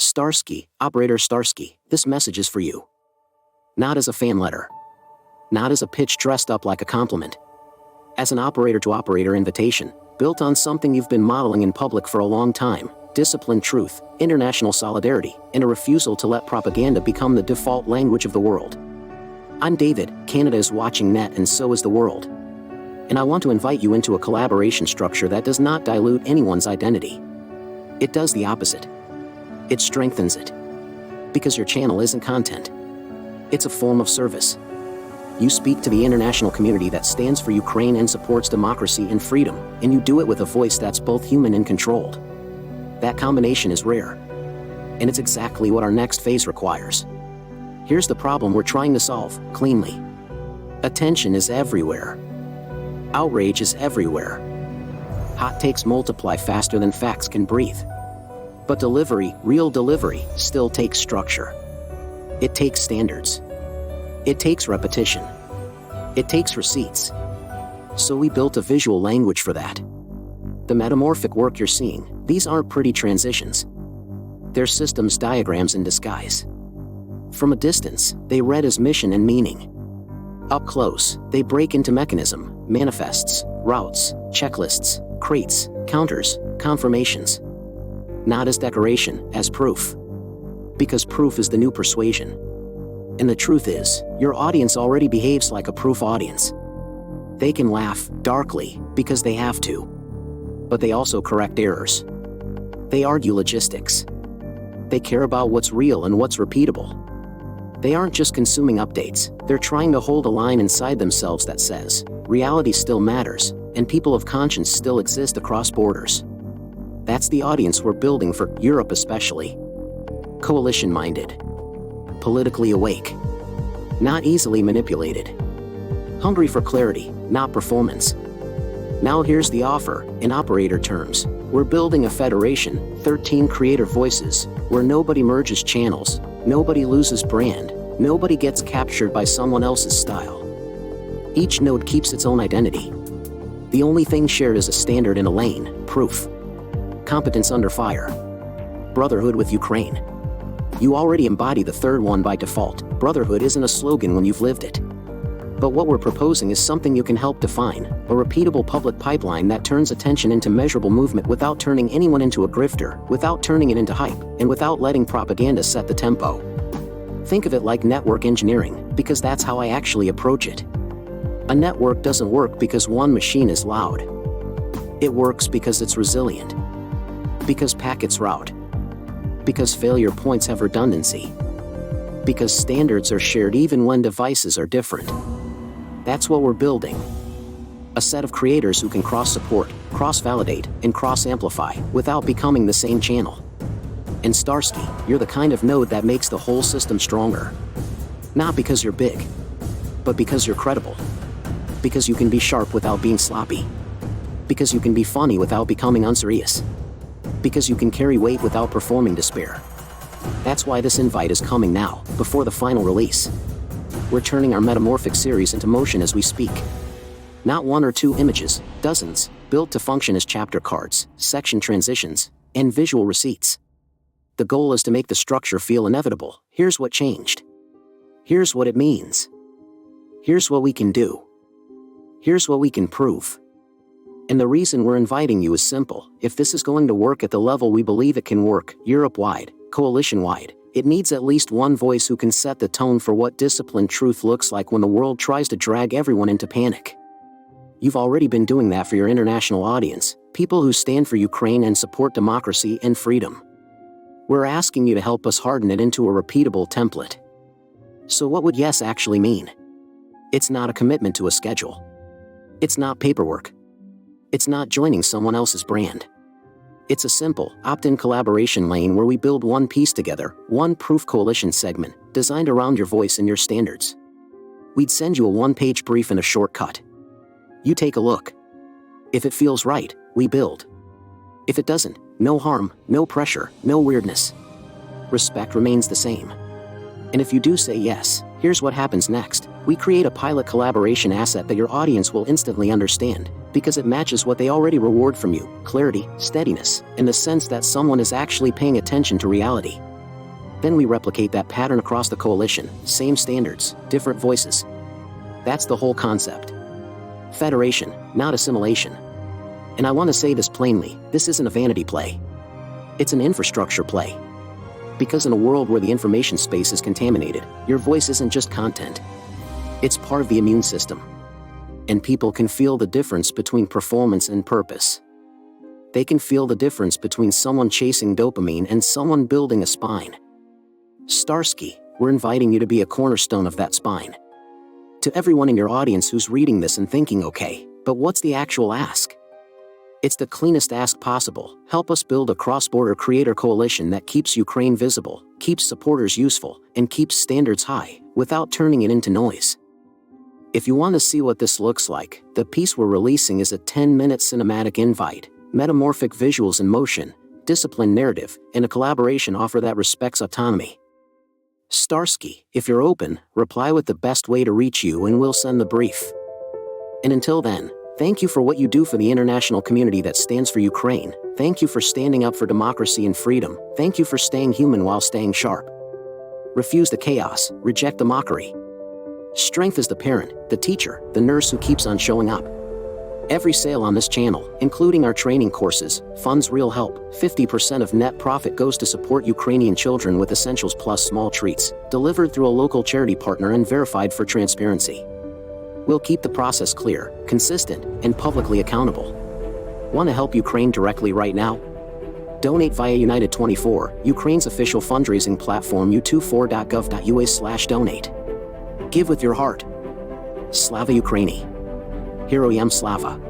Starsky, Operator Starsky, this message is for you. Not as a fan letter. Not as a pitch dressed up like a compliment. As an operator-to-operator invitation, built on something you've been modeling in public for a long time: discipline, truth, international solidarity, and a refusal to let propaganda become the default language of the world. I'm David. Canada is watching net, and so is the world. And I want to invite you into a collaboration structure that does not dilute anyone's identity. It does the opposite. It strengthens it. Because your channel isn't content. It's a form of service. You speak to the international community that stands for Ukraine and supports democracy and freedom, and you do it with a voice that's both human and controlled. That combination is rare. And it's exactly what our next phase requires. Here's the problem we're trying to solve, cleanly. Attention is everywhere. Outrage is everywhere. Hot takes multiply faster than facts can breathe. But delivery, real delivery, still takes structure. It takes standards. It takes repetition. It takes receipts. So we built a visual language for that. The metamorphic work you're seeing, these aren't pretty transitions. They're systems diagrams in disguise. From a distance, they read as mission and meaning. Up close, they break into mechanism, manifests, routes, checklists, crates, counters, confirmations. Not as decoration, as proof. Because proof is the new persuasion. And the truth is, your audience already behaves like a proof audience. They can laugh, darkly, because they have to. But they also correct errors. They argue logistics. They care about what's real and what's repeatable. They aren't just consuming updates, they're trying to hold a line inside themselves that says, reality still matters, and people of conscience still exist across borders. That's the audience we're building for Europe especially. Coalition-minded. Politically awake. Not easily manipulated. Hungry for clarity, not performance. Now here's the offer, in operator terms. We're building a federation, 13 creator voices, where nobody merges channels, nobody loses brand, nobody gets captured by someone else's style. Each node keeps its own identity. The only thing shared is a standard in a lane, proof. Competence under fire. Brotherhood with Ukraine. You already embody the third one by default. Brotherhood isn't a slogan when you've lived it. But what we're proposing is something you can help define, a repeatable public pipeline that turns attention into measurable movement without turning anyone into a grifter, without turning it into hype, and without letting propaganda set the tempo. Think of it like network engineering, because that's how I actually approach it. A network doesn't work because one machine is loud. It works because it's resilient. Because packets route. Because failure points have redundancy. Because standards are shared even when devices are different. That's what we're building. A set of creators who can cross-support, cross-validate, and cross-amplify without becoming the same channel. And Starsky, you're the kind of node that makes the whole system stronger. Not because you're big, but because you're credible. Because you can be sharp without being sloppy. Because you can be funny without becoming unserious. Because you can carry weight without performing despair. That's why this invite is coming now, before the final release. We're turning our metamorphic series into motion as we speak. Not one or two images, dozens, built to function as chapter cards, section transitions, and visual receipts. The goal is to make the structure feel inevitable. Here's what changed. Here's what it means. Here's what we can do. Here's what we can prove. And the reason we're inviting you is simple. If this is going to work at the level we believe it can work, Europe-wide, coalition-wide, it needs at least one voice who can set the tone for what disciplined truth looks like when the world tries to drag everyone into panic. You've already been doing that for your international audience, people who stand for Ukraine and support democracy and freedom. We're asking you to help us harden it into a repeatable template. So what would yes actually mean? It's not a commitment to a schedule. It's not paperwork. It's not joining someone else's brand. It's a simple, opt-in collaboration lane where we build one piece together, one proof coalition segment, designed around your voice and your standards. We'd send you a one-page brief and a shortcut. You take a look. If it feels right, we build. If it doesn't, no harm, no pressure, no weirdness. Respect remains the same. And if you do say yes, here's what happens next. We create a pilot collaboration asset that your audience will instantly understand, because it matches what they already reward from you: clarity, steadiness, and the sense that someone is actually paying attention to reality. Then we replicate that pattern across the coalition, same standards, different voices. That's the whole concept. Federation, not assimilation. And I want to say this plainly, this isn't a vanity play. It's an infrastructure play. Because in a world where the information space is contaminated, your voice isn't just content. It's part of the immune system. And people can feel the difference between performance and purpose. They can feel the difference between someone chasing dopamine and someone building a spine. Starsky, we're inviting you to be a cornerstone of that spine. To everyone in your audience who's reading this and thinking, okay, but what's the actual ask? It's the cleanest ask possible. Help us build a cross-border creator coalition that keeps Ukraine visible, keeps supporters useful, and keeps standards high, without turning it into noise. If you want to see what this looks like, the piece we're releasing is a 10-minute cinematic invite, metamorphic visuals in motion, disciplined narrative, and a collaboration offer that respects autonomy. Starsky, if you're open, reply with the best way to reach you and we'll send the brief. And until then, thank you for what you do for the international community that stands for Ukraine. Thank you for standing up for democracy and freedom. Thank you for staying human while staying sharp. Refuse the chaos, reject the mockery. Strength is the parent, the teacher, the nurse who keeps on showing up. Every sale on this channel, including our training courses, funds real help. 50% of net profit goes to support Ukrainian children with essentials plus small treats, delivered through a local charity partner and verified for transparency. We'll keep the process clear, consistent, and publicly accountable. Want to help Ukraine directly right now? Donate via United24, Ukraine's official fundraising platform u24.gov.ua/donate. Give with your heart. Slava Ukraini. Heroyam Slava.